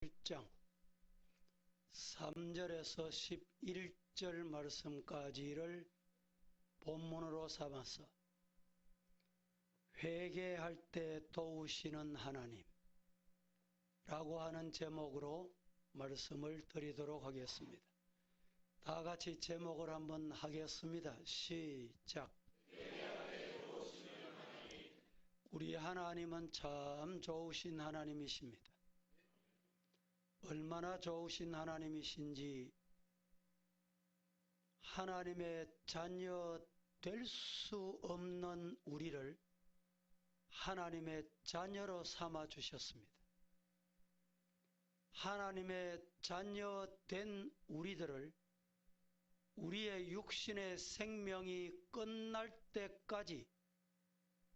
1장 3절에서 11절 말씀까지를 본문으로 삼아서 회개할 때 도우시는 하나님 라고 하는 제목으로 말씀을 드리도록 하겠습니다. 다 같이 제목을 한번 하겠습니다. 시작. 우리 하나님은 참 좋으신 하나님이십니다. 얼마나 좋으신 하나님이신지 하나님의 자녀 될 수 없는 우리를 하나님의 자녀로 삼아 주셨습니다. 하나님의 자녀 된 우리들을 우리의 육신의 생명이 끝날 때까지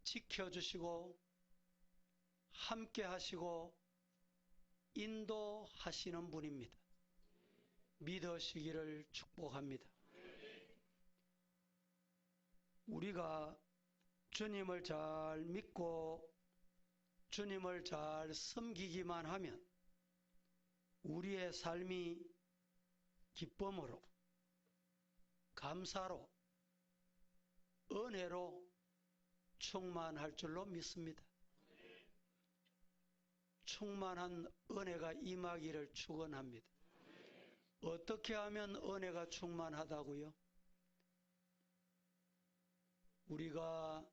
지켜주시고 함께 하시고 인도하시는 분입니다. 믿으시기를 축복합니다. 우리가 주님을 잘 믿고 주님을 잘 섬기기만 하면 우리의 삶이 기쁨으로, 감사로, 은혜로 충만할 줄로 믿습니다. 충만한 은혜가 임하기를 축원합니다. 어떻게 하면 은혜가 충만하다고요? 우리가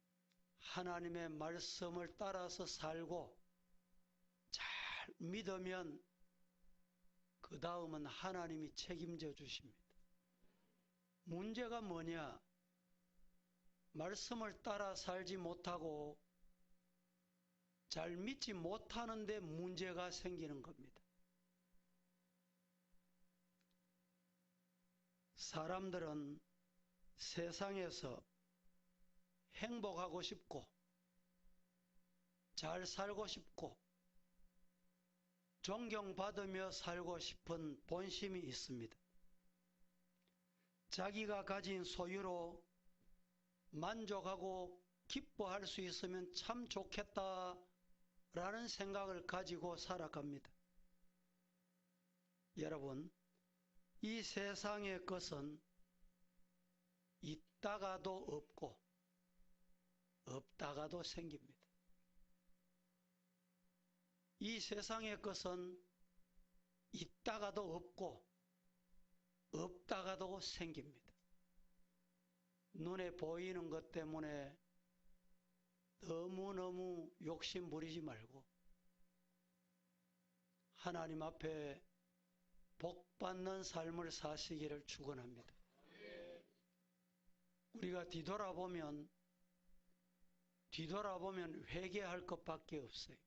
하나님의 말씀을 따라서 살고 잘 믿으면 그 다음은 하나님이 책임져 주십니다. 문제가 뭐냐? 말씀을 따라 살지 못하고 잘 믿지 못하는데 문제가 생기는 겁니다. 사람들은 세상에서 행복하고 싶고 잘 살고 싶고 존경받으며 살고 싶은 본심이 있습니다. 자기가 가진 소유로 만족하고 기뻐할 수 있으면 참 좋겠다 라는 생각을 가지고 살아갑니다. 여러분, 이 세상의 것은 있다가도 없고 없다가도 생깁니다. 이 세상의 것은 있다가도 없고 없다가도 생깁니다. 눈에 보이는 것 때문에 너무너무 욕심 부리지 말고 하나님 앞에 복받는 삶을 사시기를 축원합니다. 우리가 뒤돌아보면 회개할 것밖에 없어요.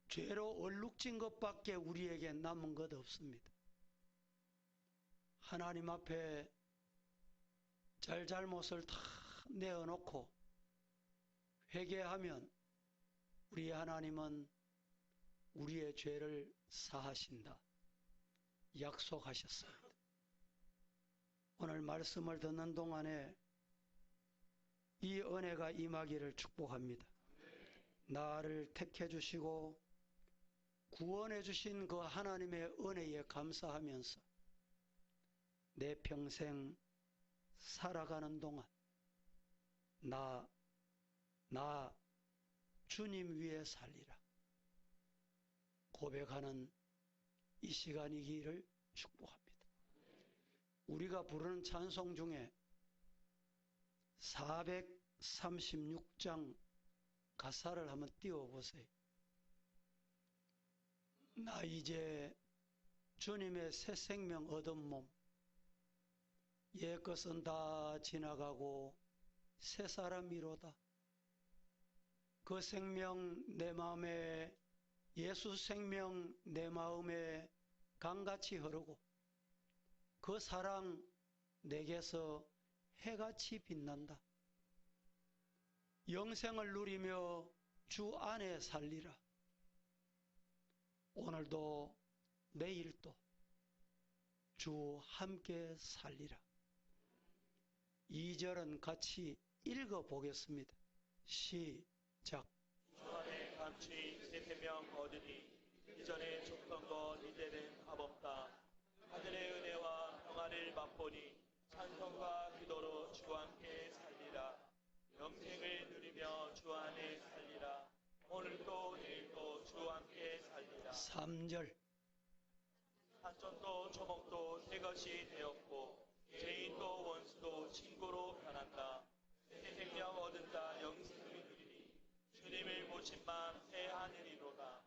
죄로 얼룩진 것밖에 우리에게 남은 것 없습니다. 하나님 앞에 잘잘못을 다 내어놓고 회개하면 우리 하나님은 우리의 죄를 사하신다 약속하셨습니다. 오늘 말씀을 듣는 동안에 이 은혜가 임하기를 축복합니다. 나를 택해 주시고 구원해 주신 그 하나님의 은혜에 감사하면서 내 평생 살아가는 동안 나 주님 위에 살리라 고백하는 이 시간이기를 축복합니다. 우리가 부르는 찬송 중에 436장 가사를 한번 띄워보세요. 나 이제 주님의 새 생명 얻은 몸, 옛 것은 다 지나가고 새 사람이로다. 그 생명 내 마음에, 예수 생명 내 마음에 강같이 흐르고 그 사랑 내게서 해같이 빛난다. 영생을 누리며 주 안에 살리라. 오늘도 내일도 주 함께 살리라. 2절은 같이 읽어보겠습니다. 시작. 감추이 새 생명 얻으니 이전에 줬던 것 이제는 값없다. 하늘의 은혜와 평화를 맛보니 찬송과 기도로 주와 함께 살리라. 영생을 누리며 주 안에 살리라. 오늘도 내일도 주와 함께 살리라. 3절 산천도 초목도 새 것이 되었고 죄인도 원수도 친구로 변한다. 새 생명 얻은 자 영생을 누리니 주님을 모신 맘 새 하늘이로다.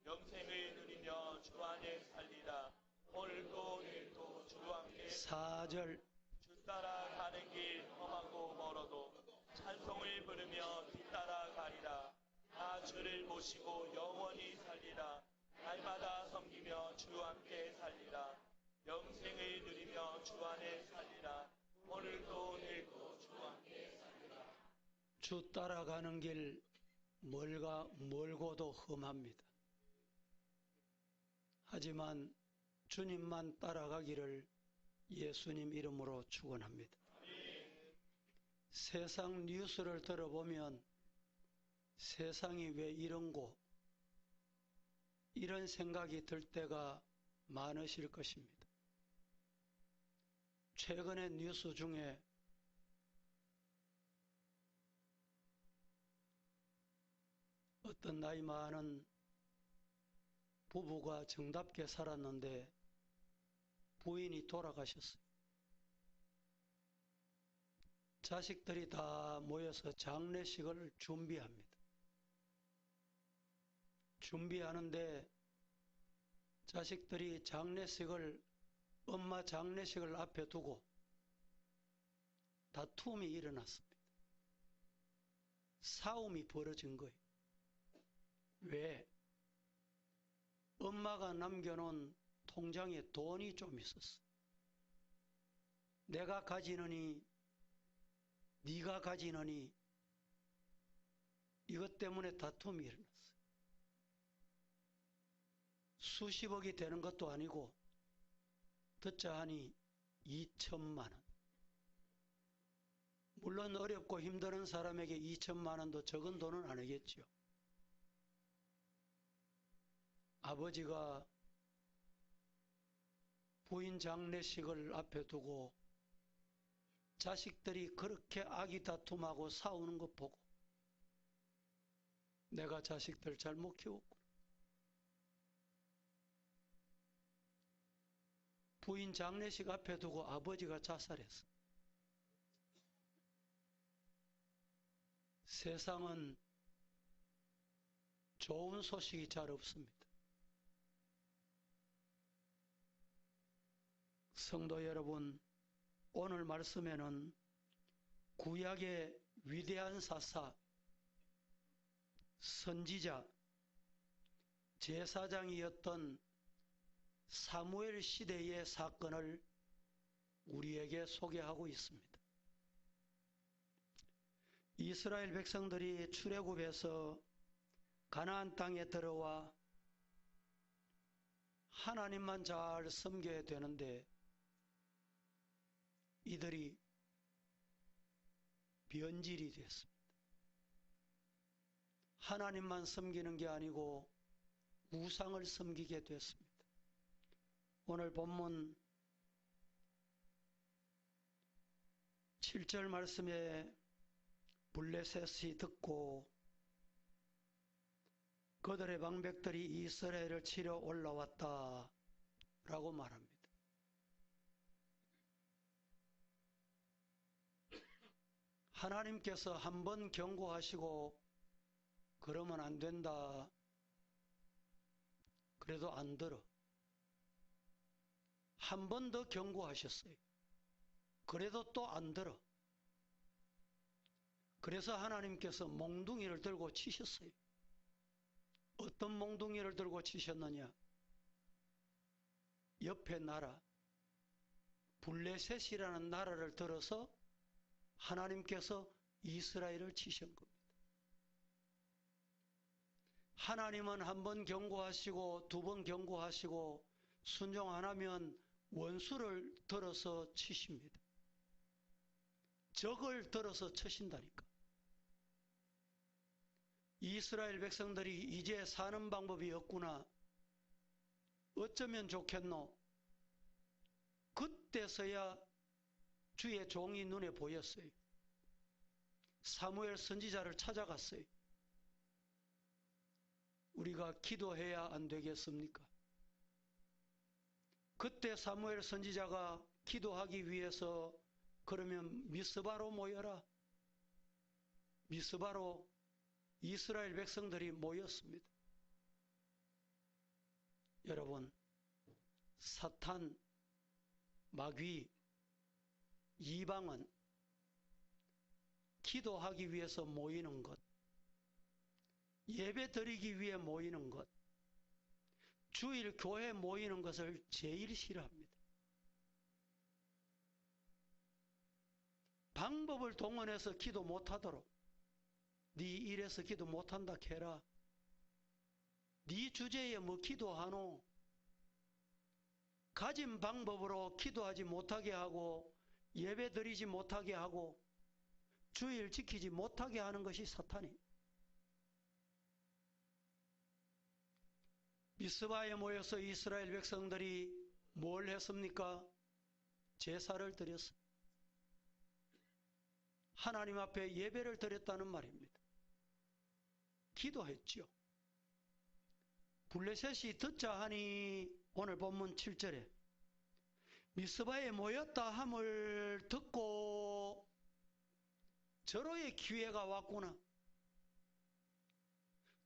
영생을 누리며 주 안에 살리라. 오늘도 내일도 주와 함께 4절 주 따라 가는 길 험하고 멀어도 찬송을 부르며 뒤따라 가리라. 나 주를 모시고 영원히 살리라. 날마다 섬기며 주 함께 살리라. 영생을 누리며 주 안에 살리라. 오늘도 내일도 주 함께 살리라. 주 따라가는 길 멀고도 험합니다. 하지만 주님만 따라가기를 예수님 이름으로 축원합니다. 세상 뉴스를 들어보면 세상이 왜 이런고 이런 생각이 들 때가 많으실 것입니다. 최근의 뉴스 중에 어떤 나이 많은 부부가 정답게 살았는데 부인이 돌아가셨어요. 자식들이 다 모여서 장례식을 준비합니다. 준비하는데 자식들이 엄마 장례식을 앞에 두고 다툼이 일어났습니다. 싸움이 벌어진 거예요. 왜? 엄마가 남겨놓은 통장에 돈이 좀 있었어. 내가 가지느니 네가 가지느니 이것 때문에 다툼이 일어났어요. 수십억이 되는 것도 아니고 듣자 하니 2천만 원. 물론 어렵고 힘든 사람에게 2천만 원도 적은 돈은 아니겠죠. 아버지가 부인 장례식을 앞에 두고 자식들이 그렇게 악의 다툼하고 싸우는 것 보고 내가 자식들 잘못 키웠구나. 부인 장례식 앞에 두고 아버지가 자살했어. 세상은 좋은 소식이 잘 없습니다. 성도 여러분, 오늘 말씀에는 구약의 위대한 사사, 선지자, 제사장이었던 사무엘 시대의 사건을 우리에게 소개하고 있습니다. 이스라엘 백성들이 출애굽해서 가나안 땅에 들어와 하나님만 잘 섬겨야 되는데 이들이 변질이 됐습니다. 하나님만 섬기는 게 아니고 우상을 섬기게 됐습니다. 오늘 본문 7절 말씀에 블레셋이 듣고 그들의 방백들이 이스라엘을 치러 올라왔다 라고 말합니다. 하나님께서 한 번 경고하시고 그러면 안 된다. 그래도 안 들어. 한 번 더 경고하셨어요. 그래도 또 안 들어. 그래서 하나님께서 몽둥이를 들고 치셨어요. 어떤 몽둥이를 들고 치셨느냐? 옆에 나라, 블레셋이라는 나라를 들어서 하나님께서 이스라엘을 치신 겁니다. 하나님은 한 번 경고하시고 두 번 경고하시고 순종 안 하면 원수를 들어서 치십니다. 적을 들어서 치신다니까. 이스라엘 백성들이 이제 사는 방법이 없구나. 어쩌면 좋겠노? 그때서야 주의 종이 눈에 보였어요. 사무엘 선지자를 찾아갔어요. 우리가 기도해야 안 되겠습니까? 그때 사무엘 선지자가 기도하기 위해서 그러면 미스바로 모여라. 미스바로 이스라엘 백성들이 모였습니다. 여러분, 사탄, 마귀, 이방은 기도하기 위해서 모이는 것, 예배 드리기 위해 모이는 것, 주일 교회 모이는 것을 제일 싫어합니다. 방법을 동원해서 기도 못하도록, 네 일에서 기도 못한다 해라. 네 주제에 뭐 기도하노? 가진 방법으로 기도하지 못하게 하고 예배 드리지 못하게 하고 주일 지키지 못하게 하는 것이 사탄이. 미스바에 모여서 이스라엘 백성들이 뭘 했습니까? 제사를 드렸습니다. 하나님 앞에 예배를 드렸다는 말입니다. 기도했지요. 블레셋이 듣자 하니 오늘 본문 7절에 미스바에 모였다 함을 듣고 절호의 기회가 왔구나.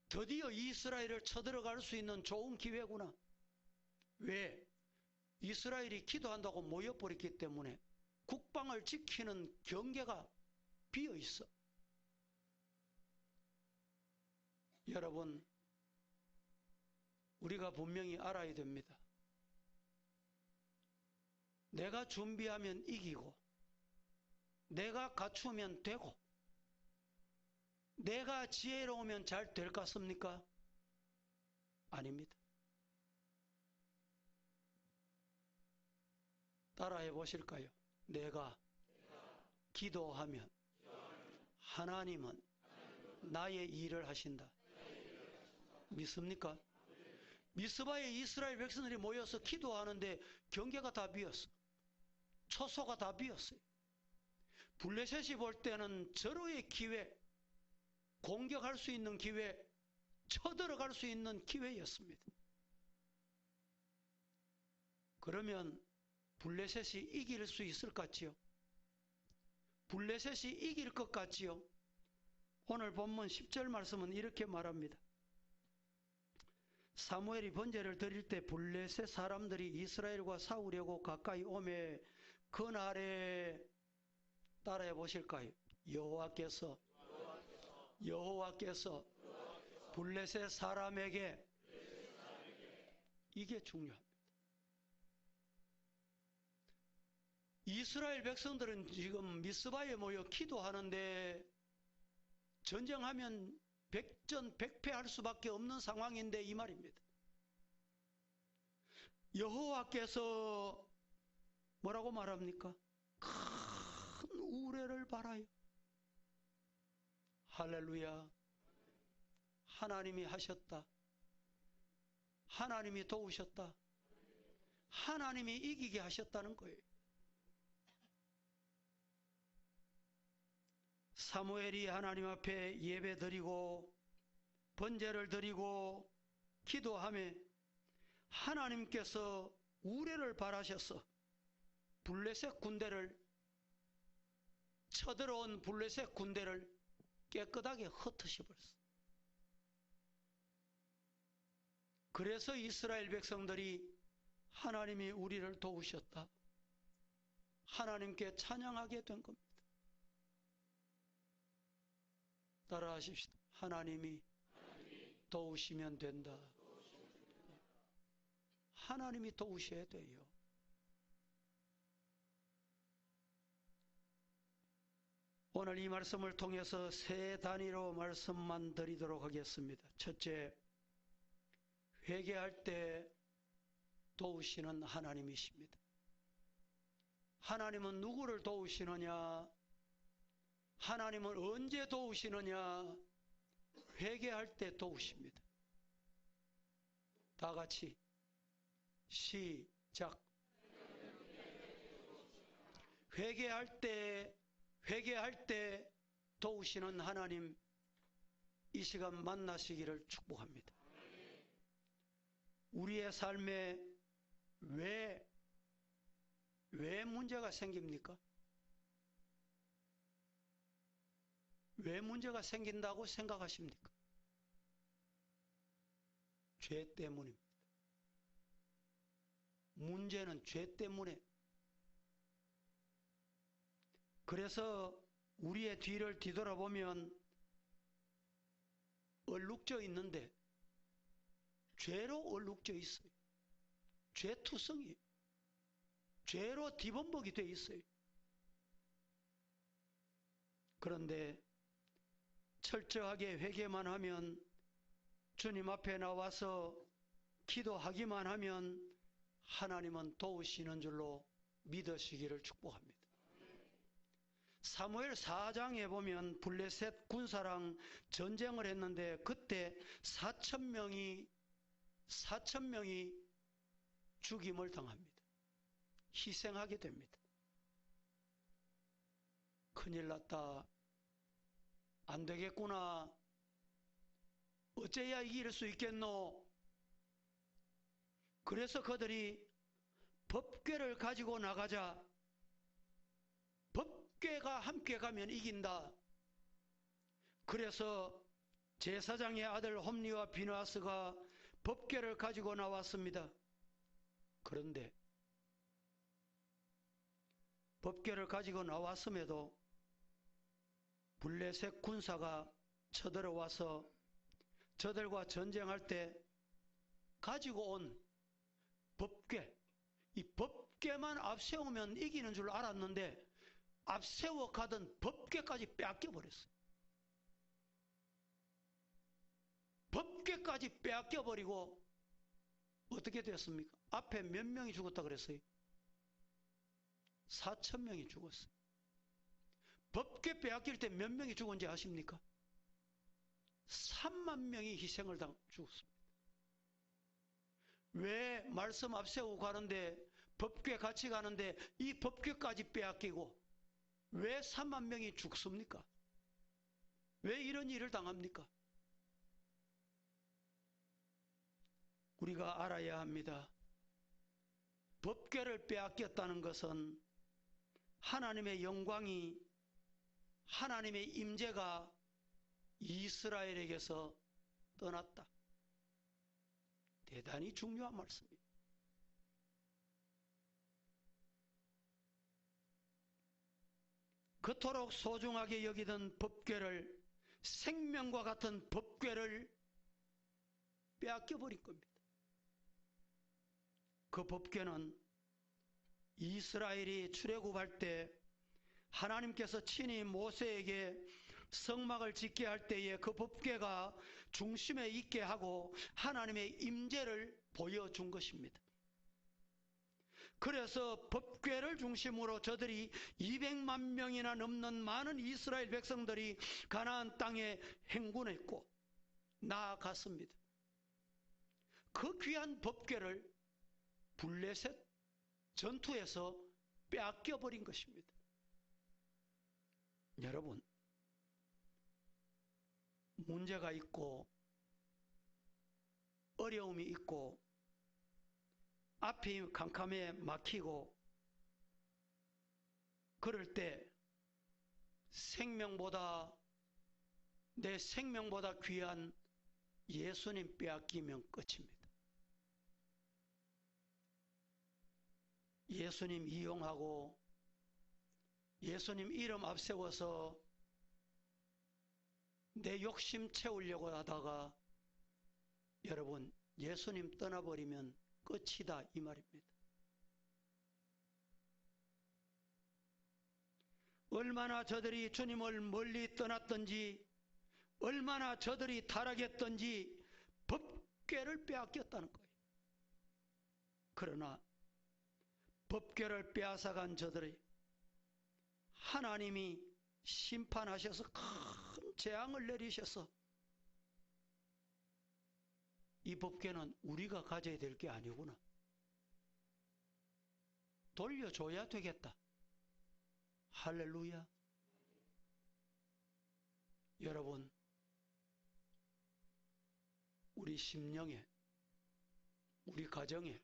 드디어 이스라엘을 쳐들어갈 수 있는 좋은 기회구나. 왜? 이스라엘이 기도한다고 모여버렸기 때문에 국방을 지키는 경계가 비어 있어. 여러분, 우리가 분명히 알아야 됩니다. 내가 준비하면 이기고, 내가 갖추면 되고, 내가 지혜로우면 잘 될 것 같습니까? 아닙니다. 따라해 보실까요? 내가 기도하면 하나님은 나의 일을 하신다. 믿습니까? 미스바에 이스라엘 백성들이 모여서 기도하는데 경계가 다 비었어. 초소가 다 비었어요. 블레셋이 볼 때는 절호의 기회, 공격할 수 있는 기회, 쳐들어갈 수 있는 기회였습니다. 그러면 블레셋이 이길 수 있을 것 같지요? 블레셋이 이길 것 같지요? 오늘 본문 10절 말씀은 이렇게 말합니다. 사무엘이 번제를 드릴 때 블레셋 사람들이 이스라엘과 싸우려고 가까이 오매 그날에 따라해 보실까요? 여호와께서 블레셋 사람에게, 이게 중요합니다. 이스라엘 백성들은 지금 미스바에 모여 기도하는데 전쟁하면 백전백패할 수밖에 없는 상황인데 이 말입니다. 여호와께서 뭐라고 말합니까? 큰 우레를 바라요. 할렐루야. 하나님이 하셨다. 하나님이 도우셨다. 하나님이 이기게 하셨다는 거예요. 사무엘이 하나님 앞에 예배 드리고 번제를 드리고 기도하며 하나님께서 우레를 바라셔서 블레셋 군대를, 쳐들어온 블레셋 군대를 깨끗하게 흩으셔버렸어요. 그래서 이스라엘 백성들이 하나님이 우리를 도우셨다, 하나님께 찬양하게 된 겁니다. 따라하십시다. 하나님이 도우시면 된다. 하나님이 도우셔야 돼요. 오늘 이 말씀을 통해서 세 단위로 말씀만 드리도록 하겠습니다. 첫째, 회개할 때 도우시는 하나님이십니다. 하나님은 누구를 도우시느냐? 하나님은 언제 도우시느냐? 회개할 때 도우십니다. 다 같이 시작. 회개할 때 도우시는 하나님, 이 시간 만나시기를 축복합니다. 우리의 삶에 왜 문제가 생깁니까? 왜 문제가 생긴다고 생각하십니까? 죄 때문입니다. 문제는 죄 때문에. 그래서 우리의 뒤를 뒤돌아보면 얼룩져 있는데 죄로 얼룩져 있어요. 죄투성이에요. 죄로 뒤범벅이 돼 있어요. 그런데 철저하게 회개만 하면, 주님 앞에 나와서 기도하기만 하면 하나님은 도우시는 줄로 믿으시기를 축복합니다. 사무엘 4장에 보면 블레셋 군사랑 전쟁을 했는데 그때 4,000명이 죽임을 당합니다. 희생하게 됩니다. 큰일 났다. 안 되겠구나. 어째야 이길 수 있겠노? 그래서 그들이 법궤를 가지고 나가자. 법궤가 함께 가면 이긴다. 그래서 제사장의 아들 홈리와 비느하스가 법궤를 가지고 나왔습니다. 그런데 법궤를 가지고 나왔음에도 블레셋 군사가 쳐들어와서 저들과 전쟁할 때 가지고 온 법궤, 이 법궤만 앞세우면 이기는 줄 알았는데 앞세워 가던 법궤까지 빼앗겨버렸어요. 법궤까지 빼앗겨버리고 어떻게 됐습니까? 앞에 몇 명이 죽었다 그랬어요? 4,000명이 죽었어요. 법궤 빼앗길 때 몇 명이 죽은지 아십니까? 3만 명이 희생을 죽었습니다. 왜 말씀 앞세우고 가는데, 법궤 같이 가는데 이 법궤까지 빼앗기고 왜 3만 명이 죽습니까? 왜 이런 일을 당합니까? 우리가 알아야 합니다. 법궤를 빼앗겼다는 것은 하나님의 영광이, 하나님의 임재가 이스라엘에게서 떠났다. 대단히 중요한 말씀입니다. 그토록 소중하게 여기던 법궤를, 생명과 같은 법궤를 빼앗겨버린 겁니다. 그 법궤는 이스라엘이 출애굽할 때 하나님께서 친히 모세에게 성막을 짓게 할 때에 그 법궤가 중심에 있게 하고 하나님의 임재를 보여준 것입니다. 그래서 법궤를 중심으로 저들이 200만 명이나 넘는 많은 이스라엘 백성들이 가나안 땅에 행군했고 나아갔습니다. 그 귀한 법궤를 블레셋 전투에서 빼앗겨버린 것입니다. 여러분, 문제가 있고 어려움이 있고 앞이 캄캄해 막히고 그럴 때 내 생명보다 귀한 예수님 빼앗기면 끝입니다. 예수님 이용하고 예수님 이름 앞세워서 내 욕심 채우려고 하다가 여러분 예수님 떠나버리면 끝이다 이 말입니다. 얼마나 저들이 주님을 멀리 떠났던지, 얼마나 저들이 타락했던지 법궤를 빼앗겼다는 거예요. 그러나 법궤를 빼앗아간 저들이 하나님이 심판하셔서 큰 재앙을 내리셔서 이 법궤는 우리가 가져야 될 게 아니구나. 돌려줘야 되겠다. 할렐루야. 여러분, 우리 심령에, 우리 가정에,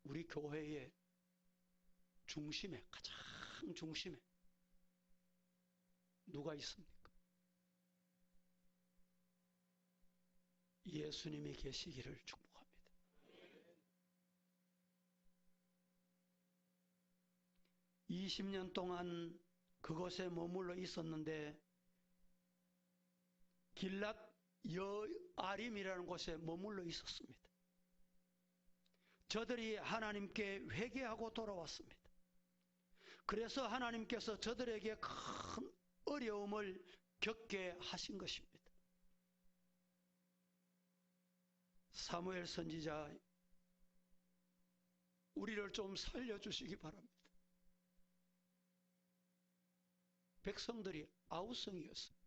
우리 교회의 중심에, 가장 중심에 누가 있습니까? 예수님이 계시기를 축복합니다. 20년 동안 그곳에 머물러 있었는데 길랏 여아림이라는 곳에 머물러 있었습니다. 저들이 하나님께 회개하고 돌아왔습니다. 그래서 하나님께서 저들에게 큰 어려움을 겪게 하신 것입니다. 사무엘 선지자, 우리를 좀 살려주시기 바랍니다. 백성들이 아우성이었습니다.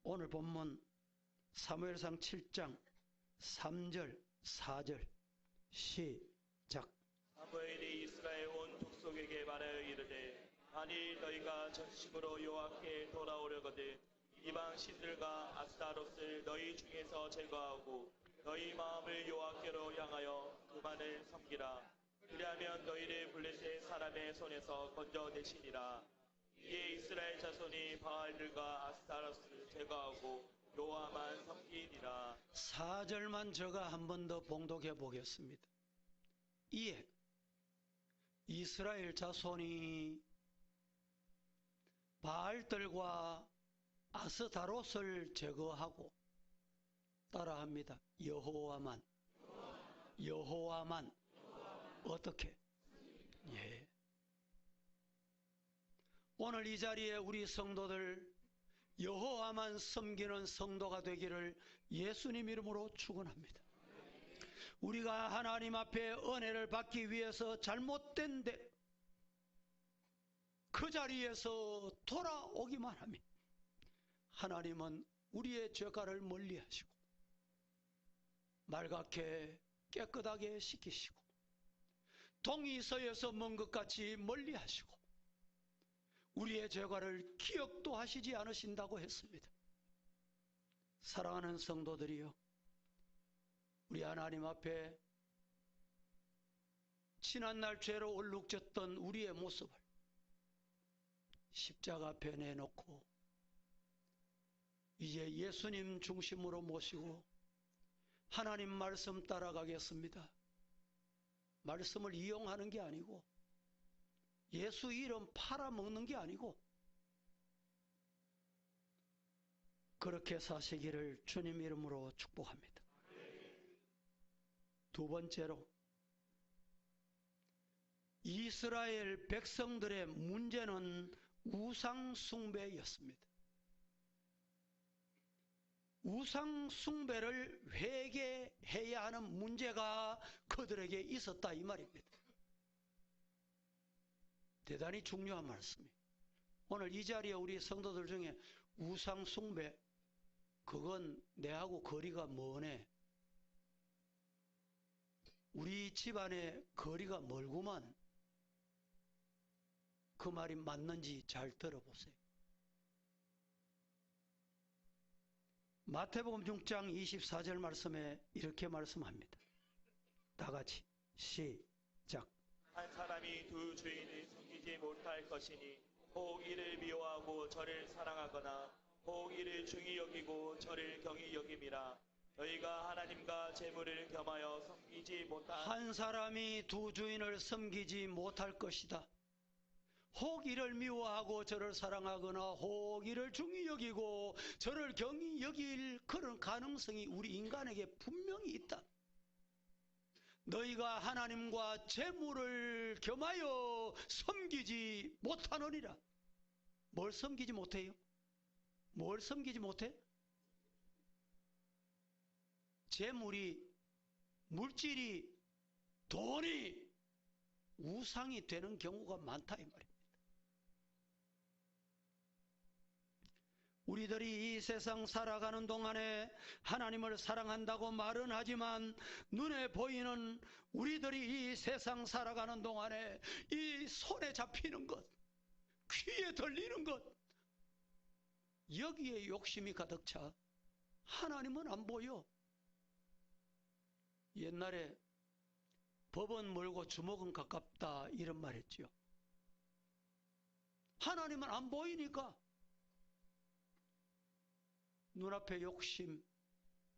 오늘 본문 사무엘상 7장 3절 4절 시작. 사무엘이 이스라엘 온 족속에게 말하여 이르되 만일 너희가 전심으로 여호와께 돌아오려거든 이방 신들과 아스타롯을 너희 중에서 제거하고 너희 마음을 여호와께로 향하여 그만을 섬기라. 그리하면 너희를 블레셋 사람의 손에서 건져내시리라. 이에 이스라엘 자손이 바알들과 아스타롯을 제거하고 여호와만 섬기니라. 4절만 제가 한 번 더 봉독해 보겠습니다. 이에 이스라엘 자손이 바알들과 아스타롯을 제거하고, 따라합니다. 여호와만. 여호와만. 어떻게? 예. 오늘 이 자리에 우리 성도들 여호와만 섬기는 성도가 되기를 예수님 이름으로 축원합니다. 우리가 하나님 앞에 은혜를 받기 위해서 잘못된 데 그 자리에서 돌아오기만 하면 하나님은 우리의 죄가를 멀리하시고 맑게 깨끗하게 씻기시고 동이 서에서 먼 것 같이 멀리하시고 우리의 죄가를 기억도 하시지 않으신다고 했습니다. 사랑하는 성도들이여, 우리 하나님 앞에 지난날 죄로 얼룩졌던 우리의 모습을 십자가 앞에 내놓고 이제 예수님 중심으로 모시고 하나님 말씀 따라가겠습니다. 말씀을 이용하는 게 아니고 예수 이름 팔아먹는 게 아니고 그렇게 사시기를 주님 이름으로 축복합니다. 두 번째로, 이스라엘 백성들의 문제는 우상 숭배였습니다. 우상 숭배를 회개해야 하는 문제가 그들에게 있었다 이 말입니다. 대단히 중요한 말씀이에요. 오늘 이 자리에 우리 성도들 중에 우상 숭배, 그건 내하고 거리가 머네. 우리 집안에 거리가 멀구만. 그 말이 맞는지 잘 들어보세요. 마태복음 6장 24절 말씀에 이렇게 말씀합니다. 다 같이 시작. 한 사람이 두 주인을 섬기지 못할 것이니 혹 이를 미워하고 저를 사랑하거나 혹 이를 중히 여기고 저를 경히 여김이라. 너희가 하나님과 재물을 겸하여 섬기지 못한 한 사람이 두 주인을 섬기지 못할 것이다. 혹 이를 미워하고 저를 사랑하거나 혹 이를 중히 여기고 저를 경히 여길 그런 가능성이 우리 인간에게 분명히 있다. 너희가 하나님과 재물을 겸하여 섬기지 못하느니라. 뭘 섬기지 못해요? 뭘 섬기지 못해? 재물이, 물질이, 돈이 우상이 되는 경우가 많다 이 말입니다. 우리들이 이 세상 살아가는 동안에 하나님을 사랑한다고 말은 하지만 눈에 보이는 우리들이 이 세상 살아가는 동안에 이 손에 잡히는 것, 귀에 들리는 것, 여기에 욕심이 가득 차 하나님은 안 보여. 옛날에 법은 멀고 주먹은 가깝다 이런 말 했지요. 하나님은 안 보이니까 눈앞에 욕심,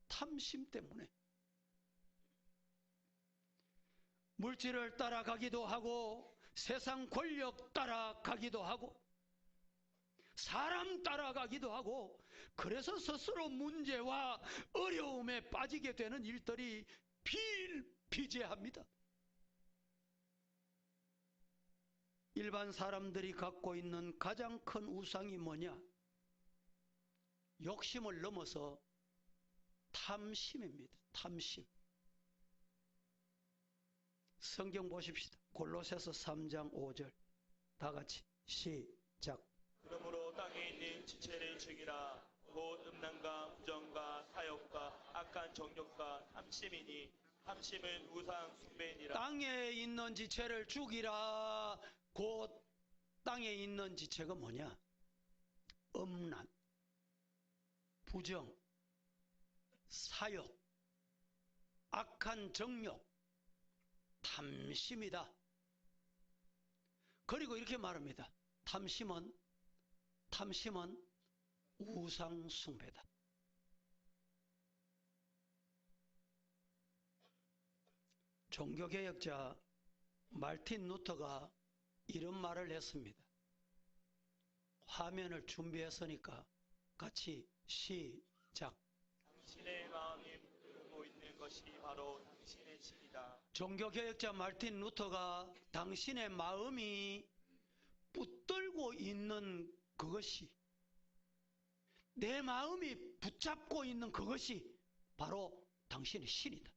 탐심 때문에 물질을 따라가기도 하고 세상 권력 따라가기도 하고 사람 따라가기도 하고 그래서 스스로 문제와 어려움에 빠지게 되는 일들이 비일비재합니다. 일반 사람들이 갖고 있는 가장 큰 우상이 뭐냐? 욕심을 넘어서 탐심입니다. 탐심. 성경 보십시다. 골로새서 3장 5절 다 같이 시작. 그러므로 땅에 있는 지체를 죽이라. 곧 음란과 부정과 사욕과 악한 정욕과 탐심이니 탐심은 우상 숭배니라. 땅에 있는 지체를 죽이라. 곧 땅에 있는 지체가 뭐냐? 음란, 부정, 사욕, 악한 정욕, 탐심이다. 그리고 이렇게 말합니다. 탐심은 우상 숭배다. 종교개혁자 말틴 루터가 이런 말을 했습니다. 화면을 준비했으니까 같이 시작. 당신의 마음이 붙들고 있는 것이 바로 당신의 신이다. 종교개혁자 말틴 루터가 당신의 마음이 붙들고 있는 그것이, 내 마음이 붙잡고 있는 그것이 바로 당신의 신이다.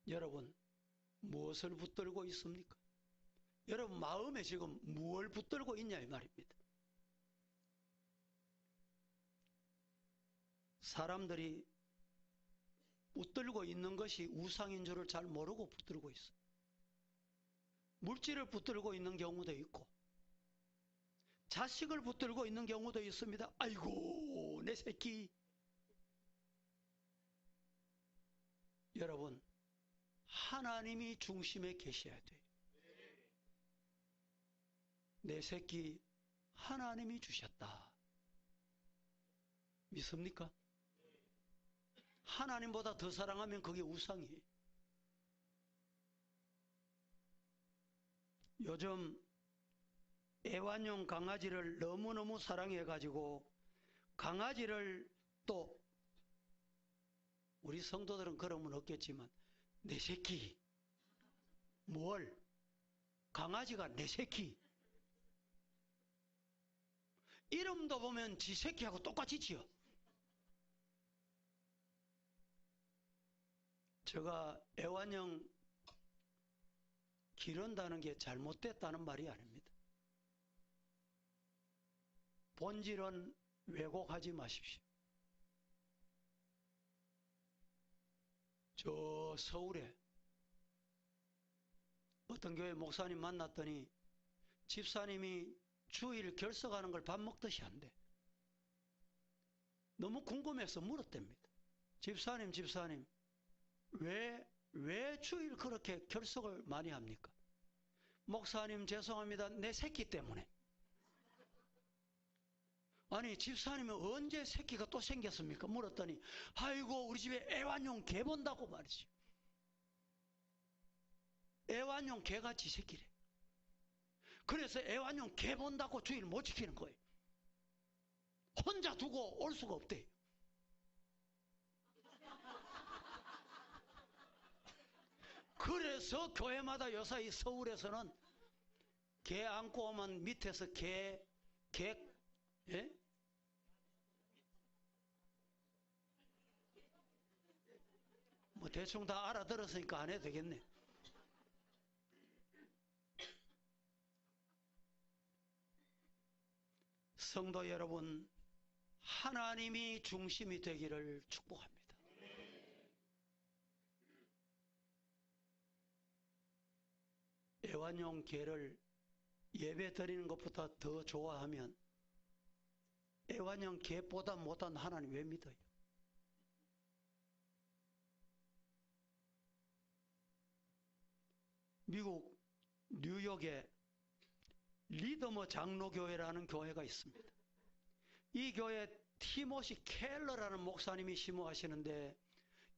여러분, 무엇을 붙들고 있습니까? 여러분 마음에 지금 무엇을 붙들고 있냐 이 말입니다. 사람들이 붙들고 있는 것이 우상인 줄을 잘 모르고 붙들고 있어. 물질을 붙들고 있는 경우도 있고 자식을 붙들고 있는 경우도 있습니다. 아이고 내 새끼. 여러분, 하나님이 중심에 계셔야 돼요. 내 새끼 하나님이 주셨다. 믿습니까? 하나님보다 더 사랑하면 그게 우상이에요. 요즘 애완용 강아지를 너무너무 사랑해가지고 강아지를 또 우리 성도들은 그러면 없겠지만 내 새끼 뭘 강아지가 내 새끼 이름도 보면 지 새끼하고 똑같이 지어. 제가 애완용 기른다는 게 잘못됐다는 말이 아닙니다. 본질은 왜곡하지 마십시오. 저 서울에 어떤 교회 목사님 만났더니 집사님이 주일 결석하는 걸 밥 먹듯이 한대. 너무 궁금해서 물었답니다. 집사님 왜 주일 그렇게 결석을 많이 합니까? 목사님 죄송합니다. 내 새끼 때문에. 아니 집사님은 언제 새끼가 또 생겼습니까? 물었더니 아이고 우리 집에 애완용 개 본다고 말이지. 애완용 개가 지 새끼래. 그래서 애완용 개 본다고 주일 못 지키는 거예요. 혼자 두고 올 수가 없대요. 그래서 교회마다 요새 서울에서는 개 안고 오면 밑에서 예? 뭐 대충 다 알아들었으니까 안 해도 되겠네. 성도 여러분, 하나님이 중심이 되기를 축복합니다. 애완용 개를 예배 드리는 것보다 더 좋아하면 애완용 개보다 못한 하나님 왜 믿어요? 미국 뉴욕에 리더머 장로교회라는 교회가 있습니다. 이 교회 티모시 켈러라는 목사님이 심호하시는데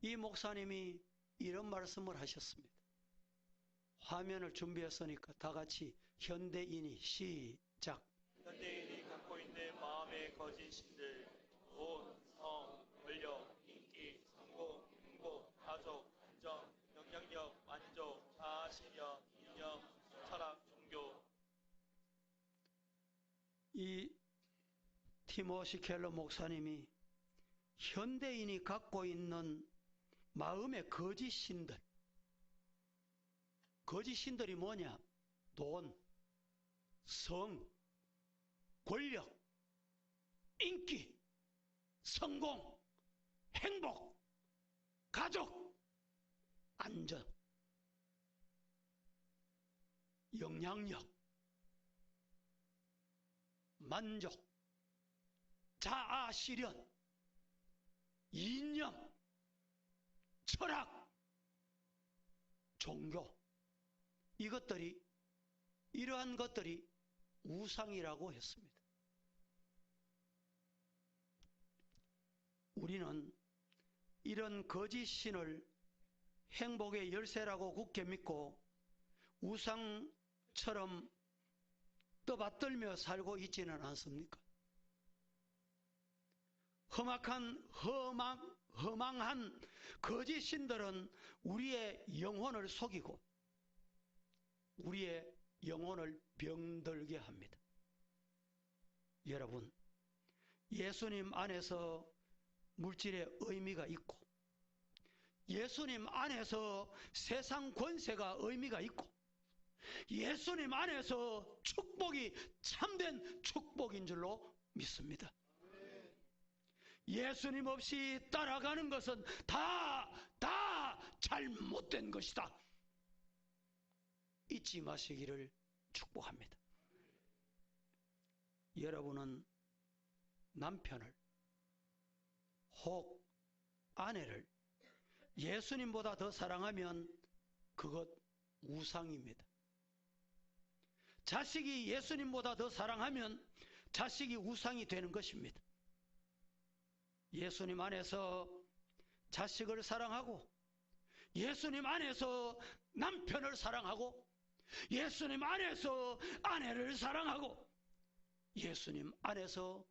이 목사님이 이런 말씀을 하셨습니다. 화면을 준비했으니까 다 같이 현대인이 시작. 현대인이 갖고 있는 마음의 거짓 신들, 돈, 성, 권력, 인기, 성공, 행복, 가족, 안정, 영향력, 만족, 자아 실현, 이념, 철학, 종교. 이 티모시 켈러 목사님이 현대인이 갖고 있는 마음의 거짓 신들, 거짓 신들이 뭐냐? 돈, 성, 권력, 인기, 성공, 행복, 가족, 안전, 영향력, 만족, 자아 실현, 이념, 철학, 종교, 이러한 것들이 우상이라고 했습니다. 우리는 이런 거짓 신을 행복의 열쇠라고 굳게 믿고 우상처럼 떠받들며 살고 있지는 않습니까? 허망한 거짓 신들은 우리의 영혼을 속이고 우리의 영혼을 병들게 합니다. 여러분, 예수님 안에서 물질의 의미가 있고 예수님 안에서 세상 권세가 의미가 있고 예수님 안에서 축복이 참된 축복인 줄로 믿습니다. 예수님 없이 따라가는 것은 다 잘못된 것이다. 잊지 마시기를 축복합니다. 여러분은 남편을 혹 아내를 예수님보다 더 사랑하면 그것 우상입니다. 자식이 예수님보다 더 사랑하면 자식이 우상이 되는 것입니다. 예수님 안에서 자식을 사랑하고 예수님 안에서 남편을 사랑하고 예수님 안에서 아내를 사랑하고 예수님 안에서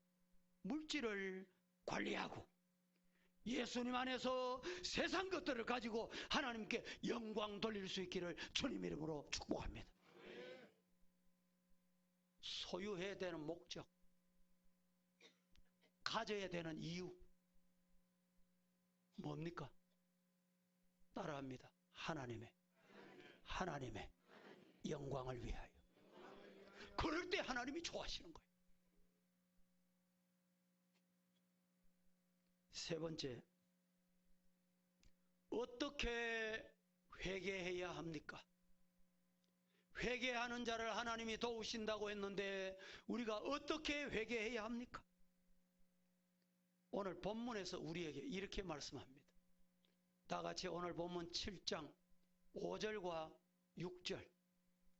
물질을 관리하고 예수님 안에서 세상 것들을 가지고 하나님께 영광 돌릴 수 있기를 주님 이름으로 축복합니다. 소유해야 되는 목적, 가져야 되는 이유 뭡니까? 따라합니다. 하나님의 영광을 위하여. 그럴 때 하나님이 좋아하시는 거예요. 세 번째, 어떻게 회개해야 합니까? 회개하는 자를 하나님이 도우신다고 했는데 우리가 어떻게 회개해야 합니까? 오늘 본문에서 우리에게 이렇게 말씀합니다. 다 같이 오늘 본문 7장 5절과 6절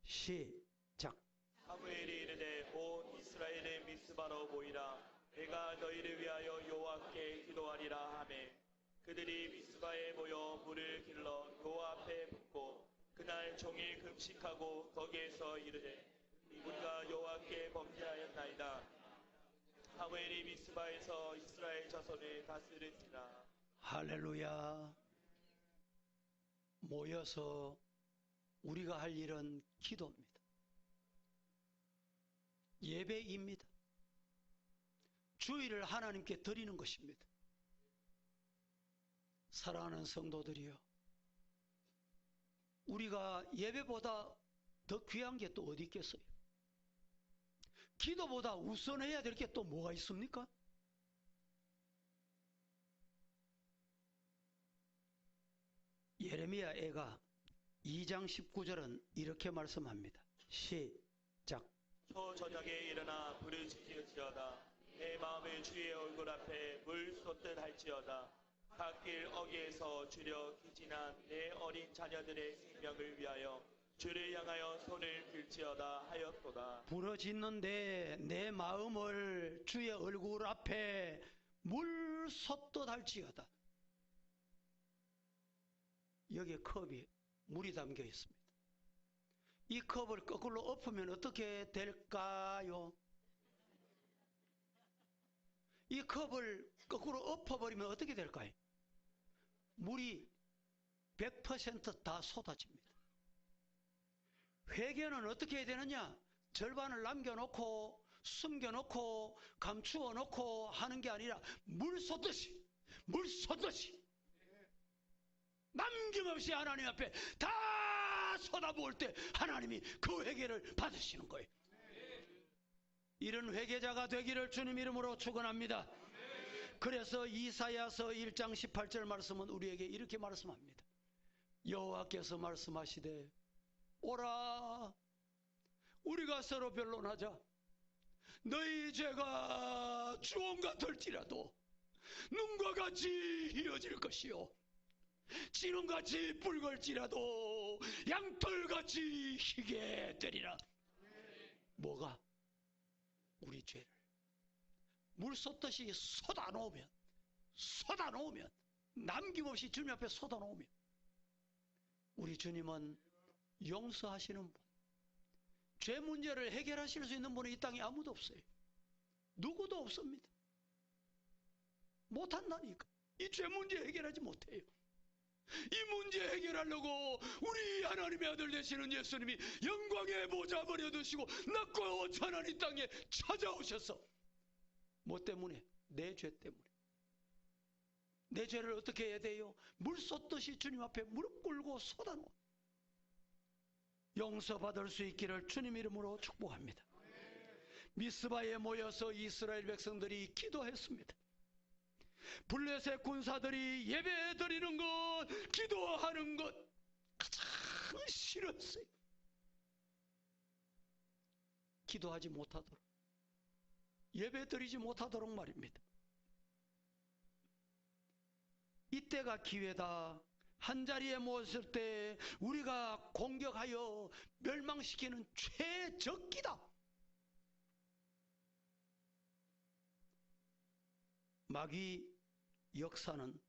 시작. 사무엘이 이르되 온 이스라엘의 미스바로 모이라. 내가 너희를 위하여 여호와께 기도하리라 하매 그들이 미스바에 모여 물을 길러 여호와 앞에 붓고 그날 종일 금식하고 거기에서 이르되 우리가 여호와께 범죄하였나이다. 사무엘이 미스바에서 이스라엘 자손을 다스리니라. 할렐루야. 모여서 우리가 할 일은 기도입니다. 예배입니다. 주의를 하나님께 드리는 것입니다. 사랑하는 성도들이여, 우리가 예배보다 더 귀한 게 또 어디 있겠어요? 기도보다 우선해야 될 게 또 뭐가 있습니까? 예레미야 애가 2장 19절은 이렇게 말씀합니다. 시작. 초저녁에 일어나 부르짖을지어다. 내 마음을 주의 얼굴 앞에 물 쏟듯 할지어다. 갓길 어귀에서 주려 기진한 내 어린 자녀들의 생명을 위하여 주를 향하여 손을 들지어다 하였도다. 부러짓는데 내 마음을 주의 얼굴 앞에 물 쏟듯 할지어다. 여기에 컵이 물이 담겨 있습니다. 이 컵을 거꾸로 엎으면 어떻게 될까요? 이 컵을 거꾸로 엎어버리면 어떻게 될까요? 물이 100%다 쏟아집니다. 회개는 어떻게 해야 되느냐? 절반을 남겨놓고 숨겨놓고 감추어놓고 하는 게 아니라 물 쏟듯이 남김없이 하나님 앞에 다 쏟아부을 때 하나님이 그 회개를 받으시는 거예요. 이런 회개자가 되기를 주님 이름으로 축원합니다. 그래서 이사야서 1장 18절 말씀은 우리에게 이렇게 말씀합니다. 여호와께서 말씀하시되 오라 우리가 서로 변론하자. 너희 죄가 주홍 같을지라도 눈과 같이 희어질 것이요 지름같이 붉을지라도 양털같이 희게 되리라. 뭐가? 우리 죄를 물 쏟듯이 쏟아놓으면 남김없이 주님 앞에 쏟아놓으면 우리 주님은 용서하시는 분, 죄 문제를 해결하실 수 있는 분은 이 땅에 아무도 없어요. 누구도 없습니다. 못한다니까. 이 죄 문제 해결하지 못해요. 이 문제 해결하려고 우리 하나님의 아들 되시는 예수님이 영광의 보좌 버려두시고 낮고 찬한 이 땅에 찾아오셔서 뭐 때문에? 내 죄 때문에. 내 죄를 어떻게 해야 돼요? 물 쏟듯이 주님 앞에 무릎 꿇고 쏟아놓아 용서받을 수 있기를 주님 이름으로 축복합니다. 미스바에 모여서 이스라엘 백성들이 기도했습니다. 블레셋 군사들이 예배 드리는 것, 기도하는 것 가장 싫었어요. 기도하지 못하도록, 예배 드리지 못하도록 말입니다. 이때가 기회다. 한자리에 모였을 때 우리가 공격하여 멸망시키는 최적기다. 마귀 역사는,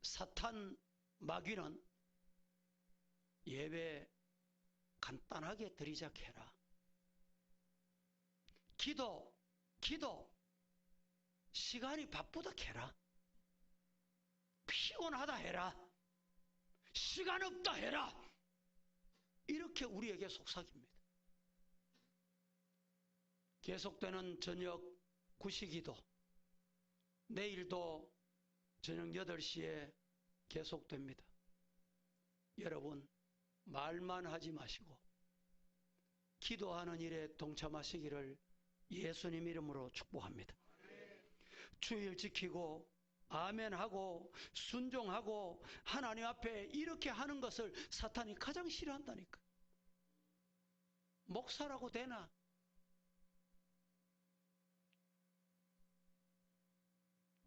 사탄 마귀는 예배 간단하게 드리자 해라. 기도 시간이 바쁘다 해라. 피곤하다 해라. 시간 없다 해라. 이렇게 우리에게 속삭입니다. 계속되는 저녁 구시기도 내일도 저녁 8시에 계속됩니다. 여러분 말만 하지 마시고 기도하는 일에 동참하시기를 예수님 이름으로 축복합니다. 주일 지키고 아멘하고 순종하고 하나님 앞에 이렇게 하는 것을 사탄이 가장 싫어한다니까. 목사라고 되나?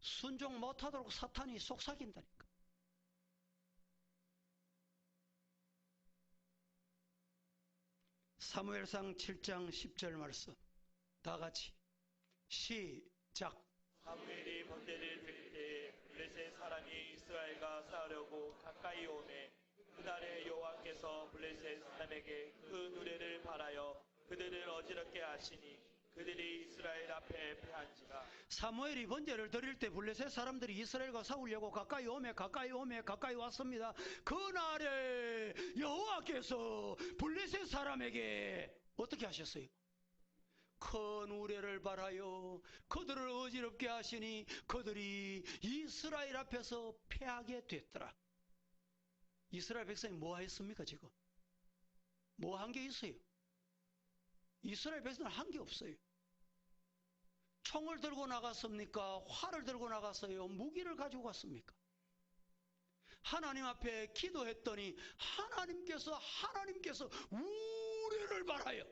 순종 못하도록 사탄이 속삭인다니까. 사무엘상 7장 10절 말씀 다 같이 시작. 사무엘이 번제를 드릴 때에 블레셋 사람이 이스라엘과 싸우려고 가까이 오매 그날에 여호와께서 블레셋 사람에게 그 누레를 발하여 그들을 어지럽게 하시니 그들이 이스라엘 앞에 패한지라. 사무엘이 번제를 드릴 때 블레셋 사람들이 이스라엘과 싸우려고 가까이 왔습니다. 그날에 여호와께서 블레셋 사람에게 어떻게 하셨어요? 큰 우레를 발하여 그들을 어지럽게 하시니 그들이 이스라엘 앞에서 패하게 됐더라. 이스라엘 백성이 뭐 했습니까? 지금 뭐 한 게 있어요? 이스라엘 백성은 한 게 없어요. 총을 들고 나갔습니까? 활을 들고 나갔어요? 무기를 가지고 갔습니까? 하나님 앞에 기도했더니 하나님께서 우레를 바라요.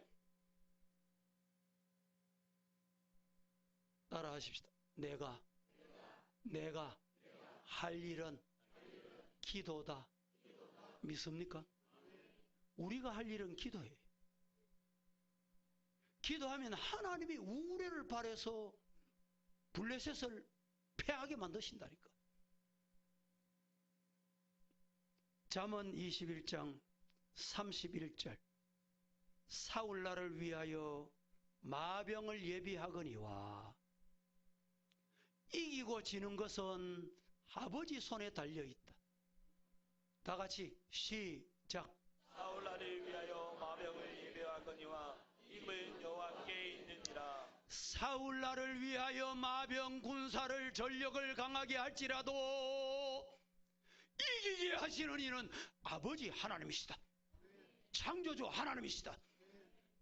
따라하십시다. 내가 할 일은 기도다. 믿습니까? 우리가 할 일은 기도예요. 기도하면 하나님이 우레를 바라서 블레셋을 패하게 만드신다니까. 잠언 21장 31절 사울나를 위하여 마병을 예비하거니와 이기고 지는 것은 아버지 손에 달려있다. 다 같이 시작. 사울나를 위하여 마병을 예비하거니와 힘은 여호와께 있느니라. 사울나를 위하여 마병 군사를 전력을 강하게 할지라도 이기게 하시는 이는 아버지 하나님이시다. 창조주 하나님이시다.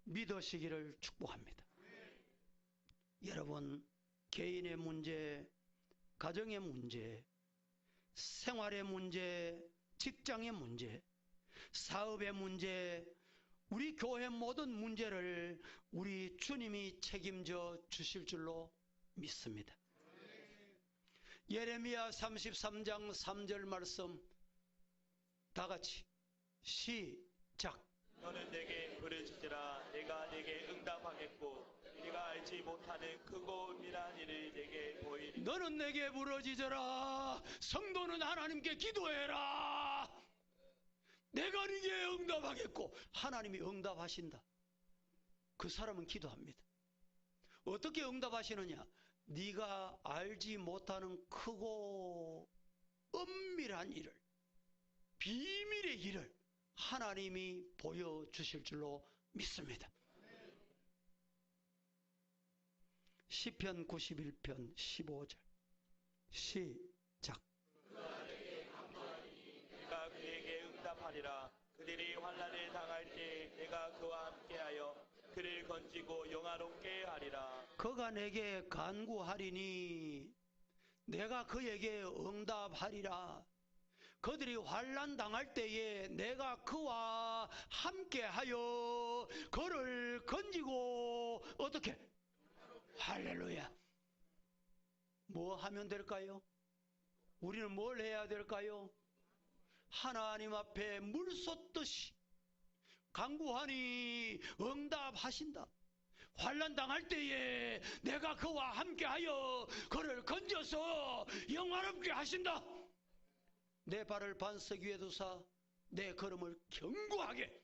믿으시기를 축복합니다. 여러분, 개인의 문제, 가정의 문제, 생활의 문제, 직장의 문제, 사업의 문제, 우리 교회 모든 문제를 우리 주님이 책임져 주실 줄로 믿습니다. 예레미야 33장 3절 말씀 다 같이 시작. 너는 내게 부르짖으라. 내가 내게 응답하겠고 네가 알지 못하는 크고 은밀한 일을 내게 보이리라. 너는 내게 부르짖어라. 성도는 하나님께 기도해라. 내가 네게 응답하겠고. 하나님이 응답하신다. 그 사람은 기도합니다. 어떻게 응답하시느냐? 네가 알지 못하는 크고 은밀한 일을, 비밀의 일을 하나님이 보여주실 줄로 믿습니다. 시편 91편 15절 시작. 내가 그에게 응답하리라. 그들이 환난을 당할 때 내가 그와 함께하여 그를 건지고 영화롭게 하리라. 그가 내게 간구하리니 내가 그에게 응답하리라. 그들이 환난 당할 때에 내가 그와 함께하여 그를 건지고 어떻게? 할렐루야. 뭐 하면 될까요? 우리는 뭘 해야 될까요? 하나님 앞에 물 쏟듯이 간구하니 응답하신다. 환난 당할 때에 내가 그와 함께하여 그를 건져서 영화롭게 하신다. 내 발을 반석 위에 두사 내 걸음을 견고하게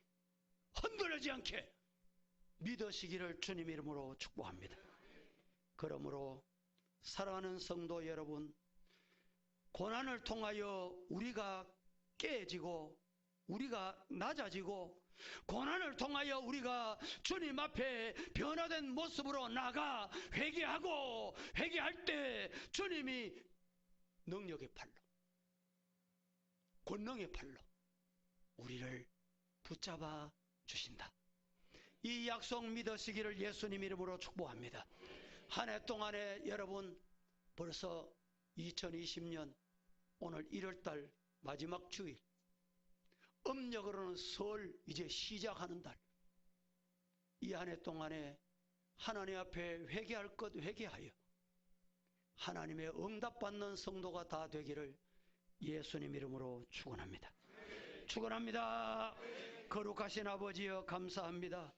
흔들리지 않게 믿으시기를 주님 이름으로 축복합니다. 그러므로 사랑하는 성도 여러분, 고난을 통하여 우리가 깨지고 우리가 낮아지고 고난을 통하여 우리가 주님 앞에 변화된 모습으로 나가 회개할 때 주님이 능력의 팔로, 권능의 팔로 우리를 붙잡아 주신다. 이 약속 믿으시기를 예수님 이름으로 축복합니다. 한 해 동안에 여러분 벌써 2020년 오늘 1월달 마지막 주일, 음력으로는 설 이제 시작하는 달, 이 한 해 동안에 하나님 앞에 회개할 것 회개하여 하나님의 응답받는 성도가 다 되기를 예수님 이름으로 축원합니다. 축원합니다. 거룩하신 아버지여 감사합니다.